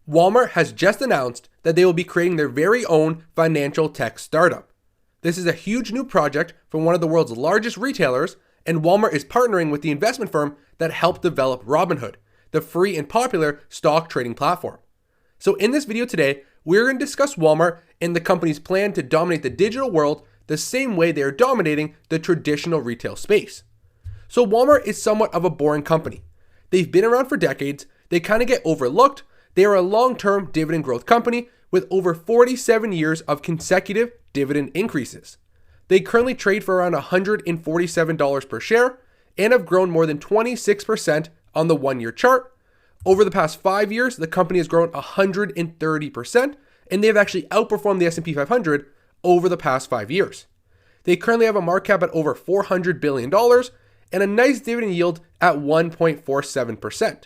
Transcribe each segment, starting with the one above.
Walmart has just announced that they will be creating their very own financial tech startup. This is a huge new project from one of the world's largest retailers, and Walmart is partnering with the investment firm that helped develop Robinhood, the free and popular stock trading platform. So in this video today, we're going to discuss Walmart and the company's plan to dominate the digital world the same way they are dominating the traditional retail space. So Walmart is somewhat of a boring company. They've been around for decades, they kind of get overlooked. They are a long-term dividend growth company with over 47 years of consecutive dividend increases. They currently trade for around $147 per share and have grown more than 26% on the one-year chart. Over the past 5 years, the company has grown 130%, and they have actually outperformed the S&P 500 over the past 5 years. They currently have a market cap at over $400 billion and a nice dividend yield at 1.47%.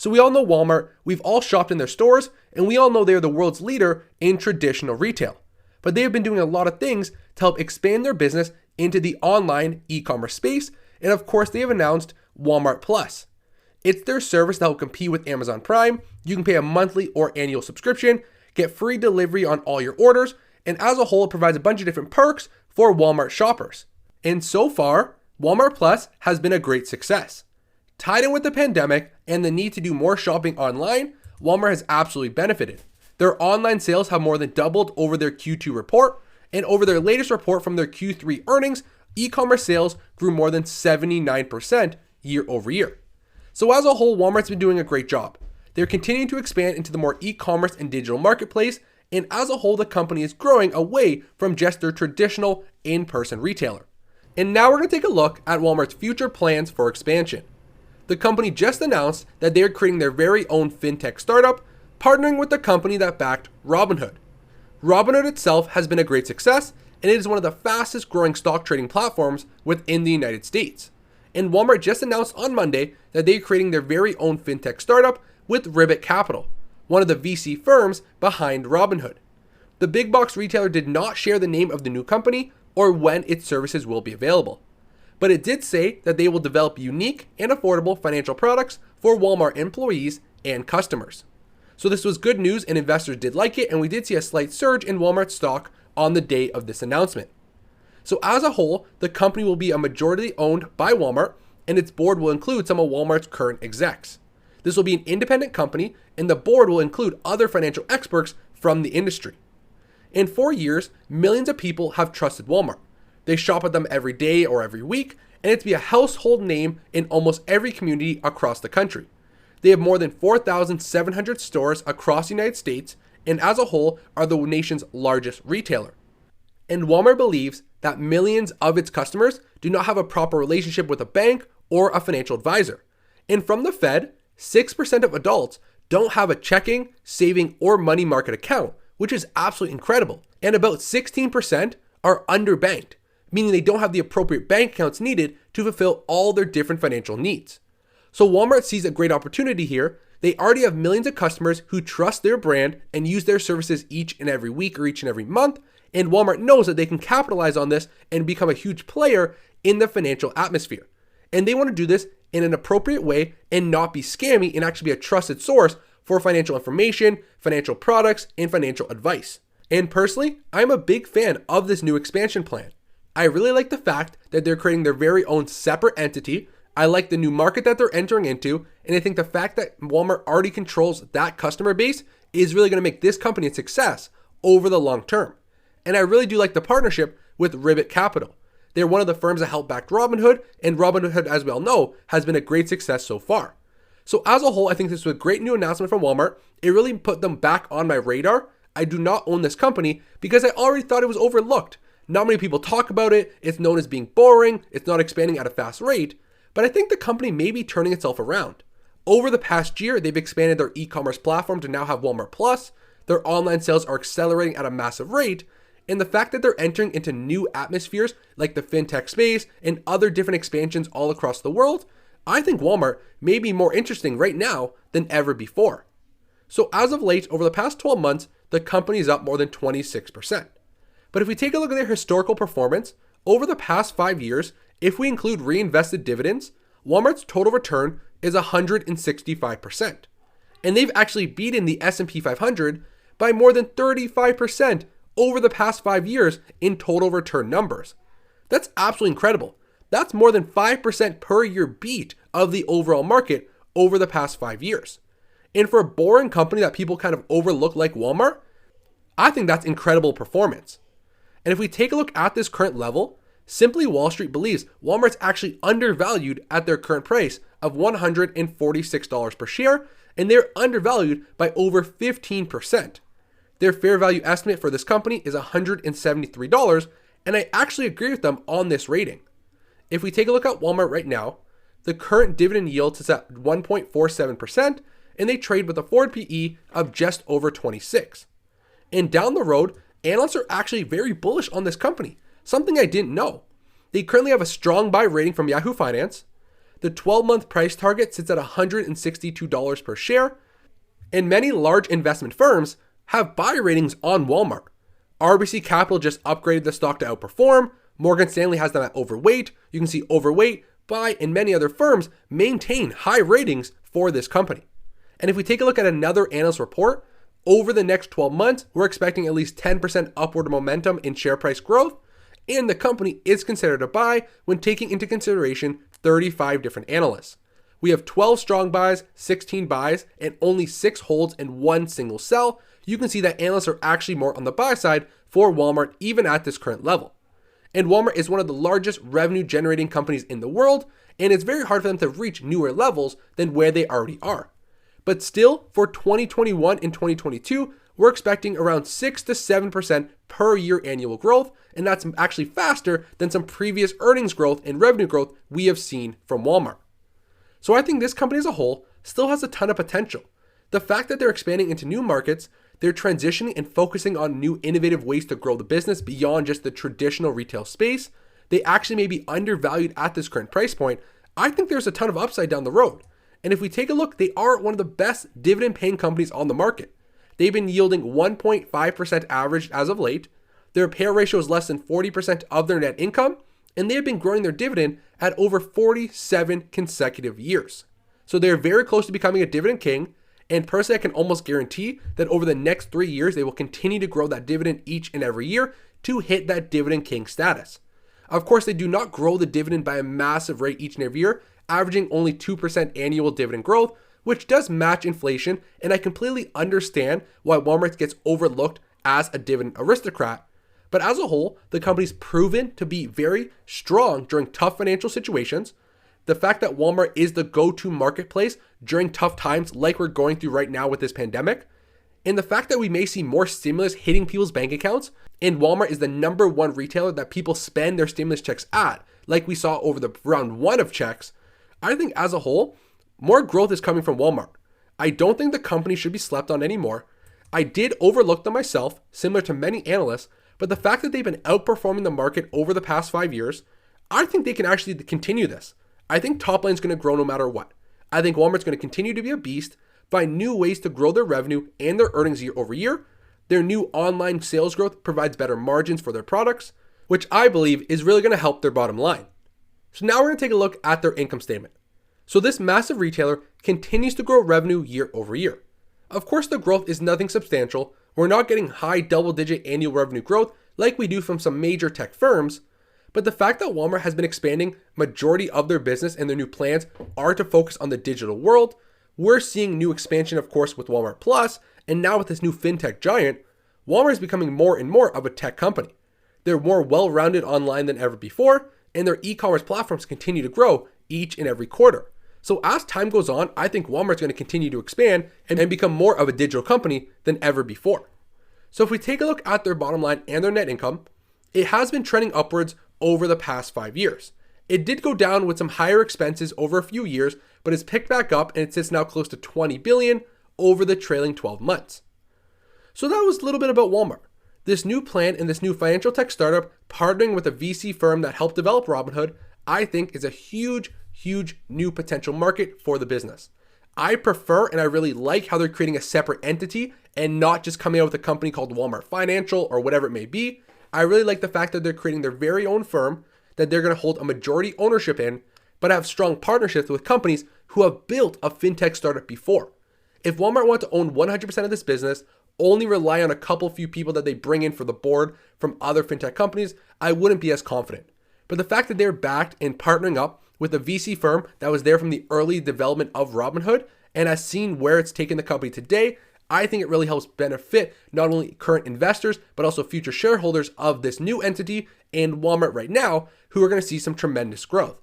So we all know Walmart, we've all shopped in their stores, and we all know they are the world's leader in traditional retail. But they have been doing a lot of things to help expand their business into the online e-commerce space, and of course they have announced Walmart Plus. It's their service that will compete with Amazon Prime. You can pay a monthly or annual subscription, get free delivery on all your orders, and as a whole it provides a bunch of different perks for Walmart shoppers. And so far, Walmart Plus has been a great success. Tied in with the pandemic and the need to do more shopping online, Walmart has absolutely benefited. Their online sales have more than doubled over their Q2 report, and over their latest report from their Q3 earnings, e-commerce sales grew more than 79% year over year. So as a whole, Walmart's been doing a great job. They're continuing to expand into the more e-commerce and digital marketplace, and as a whole, the company is growing away from just their traditional in-person retailer. And now we're going to take a look at Walmart's future plans for expansion. The company just announced that they are creating their very own fintech startup, partnering with the company that backed Robinhood. Robinhood itself has been a great success, and it is one of the fastest growing stock trading platforms within the United States. And Walmart just announced on Monday that they are creating their very own fintech startup with Ribbit Capital, one of the VC firms behind Robinhood. The big box retailer did not share the name of the new company or when its services will be available. But it did say that they will develop unique and affordable financial products for Walmart employees and customers. So this was good news and investors did like it, and we did see a slight surge in Walmart stock on the day of this announcement. So as a whole, the company will be a majority owned by Walmart, and its board will include some of Walmart's current execs. This will be an independent company, and the board will include other financial experts from the industry. In 4 years, millions of people have trusted Walmart. They shop at them every day or every week, and it's be a household name in almost every community across the country. They have more than 4,700 stores across the United States, and as a whole are the nation's largest retailer. And Walmart believes that millions of its customers do not have a proper relationship with a bank or a financial advisor. And from the Fed, 6% of adults don't have a checking, saving, or money market account, which is absolutely incredible. And about 16% are underbanked, meaning they don't have the appropriate bank accounts needed to fulfill all their different financial needs. So Walmart sees a great opportunity here. They already have millions of customers who trust their brand and use their services each and every week or each and every month, and Walmart knows that they can capitalize on this and become a huge player in the financial atmosphere. And they want to do this in an appropriate way and not be scammy and actually be a trusted source for financial information, financial products, and financial advice. And personally, I'm a big fan of this new expansion plan. I really like the fact that they're creating their very own separate entity. I like the new market that they're entering into, and I think the fact that Walmart already controls that customer base is really going to make this company a success over the long term. And I really do like the partnership with Ribbit Capital. They're one of the firms that helped back Robinhood, and Robinhood, as we all know, has been a great success so far. So as a whole, I think this was a great new announcement from Walmart. It really put them back on my radar. I do not own this company because I already thought it was overlooked. Not many people talk about it. It's known as being boring. It's not expanding at a fast rate. But I think the company may be turning itself around. Over the past year, they've expanded their e-commerce platform to now have Walmart Plus. Their online sales are accelerating at a massive rate. And the fact that they're entering into new atmospheres like the fintech space and other different expansions all across the world, I think Walmart may be more interesting right now than ever before. So as of late, over the past 12 months, the company is up more than 26%. But if we take a look at their historical performance, over the past 5 years, if we include reinvested dividends, Walmart's total return is 165%. And they've actually beaten the S&P 500 by more than 35% over the past 5 years in total return numbers. That's absolutely incredible. That's more than 5% per year beat of the overall market over the past 5 years. And for a boring company that people kind of overlook like Walmart, I think that's incredible performance. And if we take a look at this current level, Simply Wall Street believes Walmart's actually undervalued at their current price of $146 per share, and they're undervalued by over 15%. Their fair value estimate for this company is $173, and I actually agree with them on this rating. If we take a look at Walmart right now, the current dividend yield is at 1.47%, and they trade with a forward PE of just over 26. And down the road, analysts are actually very bullish on this company, something I didn't know. They currently have a strong buy rating from Yahoo Finance. The 12-month price target sits at $162 per share, and many large investment firms have buy ratings on Walmart. RBC Capital just upgraded the stock to outperform. Morgan Stanley has them at overweight. You can see overweight, buy, and many other firms maintain high ratings for this company. And if we take a look at another analyst report, over the next 12 months, we're expecting at least 10% upward momentum in share price growth, and the company is considered a buy when taking into consideration 35 different analysts. We have 12 strong buys, 16 buys, and only 6 holds and 1 single sell. You can see that analysts are actually more on the buy side for Walmart even at this current level. And Walmart is one of the largest revenue generating companies in the world, and it's very hard for them to reach newer levels than where they already are. But still, for 2021 and 2022, we're expecting around 6 to 7% per year annual growth, and that's actually faster than some previous earnings growth and revenue growth we have seen from Walmart. So I think this company as a whole still has a ton of potential. The fact that they're expanding into new markets, they're transitioning and focusing on new innovative ways to grow the business beyond just the traditional retail space, they actually may be undervalued at this current price point. I think there's a ton of upside down the road. And if we take a look, they are one of the best dividend paying companies on the market. They've been yielding 1.5% average as of late. Their payout ratio is less than 40% of their net income, and they have been growing their dividend at over 47 consecutive years. So they're very close to becoming a dividend king, and personally I can almost guarantee that over the next 3 years, they will continue to grow that dividend each and every year to hit that dividend king status. Of course, they do not grow the dividend by a massive rate each and every year, averaging only 2% annual dividend growth, which does match inflation, and I completely understand why Walmart gets overlooked as a dividend aristocrat. But as a whole, the company's proven to be very strong during tough financial situations. The fact that Walmart is the go-to marketplace during tough times like we're going through right now with this pandemic, and the fact that we may see more stimulus hitting people's bank accounts, and Walmart is the number one retailer that people spend their stimulus checks at, like we saw over the round one of checks, I think as a whole, more growth is coming from Walmart. I don't think the company should be slept on anymore. I did overlook them myself, similar to many analysts, but the fact that they've been outperforming the market over the past 5 years, I think they can actually continue this. I think top line is going to grow no matter what. I think Walmart's going to continue to be a beast, find new ways to grow their revenue and their earnings year over year. Their new online sales growth provides better margins for their products, which I believe is really going to help their bottom line. So now we're going to take a look at their income statement. So this massive retailer continues to grow revenue year over year. Of course, the growth is nothing substantial. We're not getting high double-digit annual revenue growth like we do from some major tech firms, but the fact that Walmart has been expanding majority of their business and their new plans are to focus on the digital world. We're seeing new expansion, of course, with Walmart Plus, and now with this new fintech giant, Walmart is becoming more and more of a tech company. They're more well-rounded online than ever before, and their e-commerce platforms continue to grow each and every quarter. So as time goes on, I think Walmart's going to continue to expand and become more of a digital company than ever before. So if we take a look at their bottom line and their net income, it has been trending upwards over the past 5 years. It did go down with some higher expenses over a few years, but it's picked back up and it sits now close to $20 billion over the trailing 12 months. So that was a little bit about Walmart. This new plan and this new financial tech startup partnering with a VC firm that helped develop Robinhood, I think is a huge new potential market for the business. I prefer and I really like how they're creating a separate entity and not just coming out with a company called Walmart Financial or whatever it may be. I really like the fact that they're creating their very own firm that they're going to hold a majority ownership in, but have strong partnerships with companies who have built a fintech startup before. If Walmart want to own 100% of this business, only rely on a couple few people that they bring in for the board from other fintech companies, I wouldn't be as confident. But the fact that they're backed and partnering up with a VC firm that was there from the early development of Robinhood and has seen where it's taken the company today, I think it really helps benefit not only current investors, but also future shareholders of this new entity and Walmart right now, who are going to see some tremendous growth.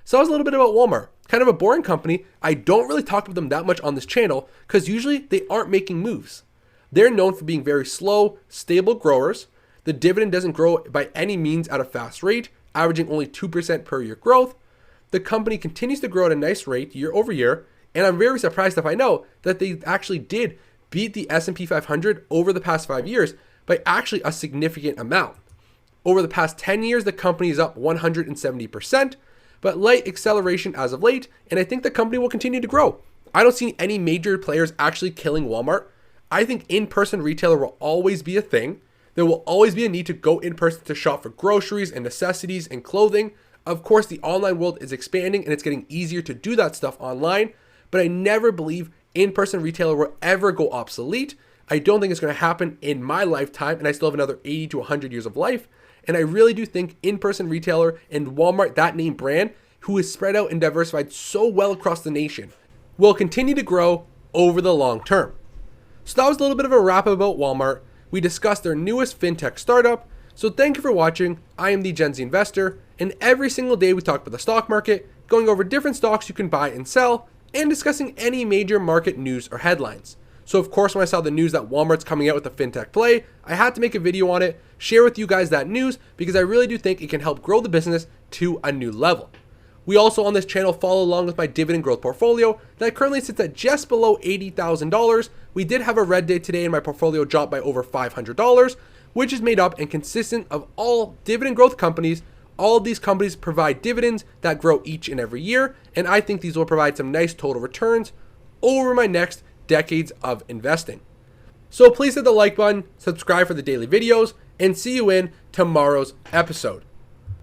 So that was a little bit about Walmart. Kind of a boring company. I don't really talk about them that much on this channel because usually they aren't making moves. They're known for being very slow, stable growers. The dividend doesn't grow by any means at a fast rate, averaging only 2% per year growth. The company continues to grow at a nice rate year over year, and I'm very surprised if I know that they actually did beat the S&P 500 over the past 5 years by actually a significant amount. Over the past 10 years, the company is up 170%, but light acceleration as of late, and I think the company will continue to grow. I don't see any major players actually killing Walmart. I think in-person retailer will always be a thing. There will always be a need to go in person to shop for groceries and necessities and clothing. Of course, the online world is expanding and it's getting easier to do that stuff online, but I never believe in-person retailer will ever go obsolete. I don't think it's going to happen in my lifetime, and I still have another 80 to 100 years of life. And I really do think in-person retailer and Walmart, that name brand, who is spread out and diversified so well across the nation, will continue to grow over the long term. So that was a little bit of a wrap about Walmart. We discussed their newest fintech startup. So thank you for watching. I am the Gen Z Investor, and every single day we talk about the stock market, going over different stocks you can buy and sell, and discussing any major market news or headlines. So of course, when I saw the news that Walmart's coming out with a fintech play, I had to make a video on it, share with you guys that news, because I really do think it can help grow the business to a new level. We also on this channel follow along with my dividend growth portfolio that currently sits at just below $80,000. We did have a red day today and my portfolio dropped by over $500, which is made up and consistent of all dividend growth companies. All of these companies provide dividends that grow each and every year, and I think these will provide some nice total returns over my next decades of investing. So please hit the like button, subscribe for the daily videos, and see you in tomorrow's episode.